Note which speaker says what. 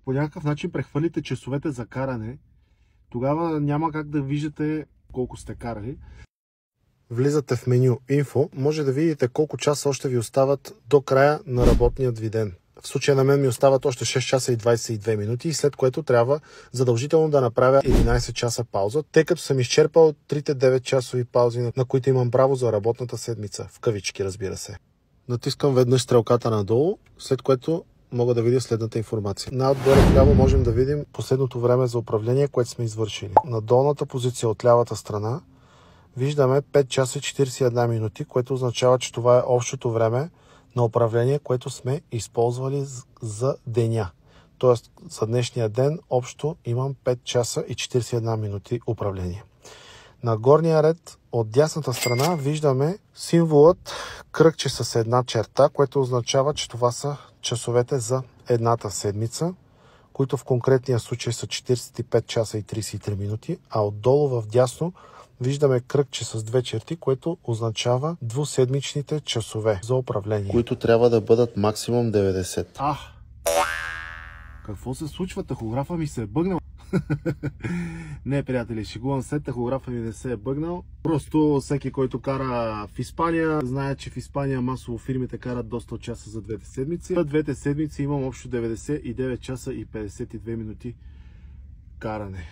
Speaker 1: по някакъв начин прехвърлите часовете за каране, тогава няма как да виждате колко сте карали. Влизате в меню Info, може да видите колко часа още ви остават до края на работният ви ден. В случая на мен ми остават още 6 часа и 22 минути, след което трябва задължително да направя 11 часа пауза, тъй като съм изчерпал трите 9 часови паузи, на които имам право за работната седмица. В кавички, разбира се. Натискам веднъж стрелката надолу, след което мога да видя следната информация. Отгоре вляво можем да видим последното време за управление, което сме извършили. На долната позиция от лявата страна виждаме 5 часа и 41 минути, което означава, че това е общото време на управление, което сме използвали за деня. Тоест за днешния ден общо имам 5 часа и 41 минути управление. На горния ред от дясната страна виждаме символът кръгче с една черта, което означава, че това са часовете за едната седмица, които в конкретния случай са 45 часа и 33 минути, а отдолу в дясно виждаме кръгче с две черти, което означава двуседмичните часове за управление, които трябва да бъдат максимум 90. Какво се случва? Тахографа ми се е бъгнал. Не, приятели, шегувам се, тахографа ми не се е бъгнал. Просто всеки, който кара в Испания, знае, че в Испания масово фирмите карат доста часа за двете седмици. За двете седмици имам общо 99 часа и 52 минути каране.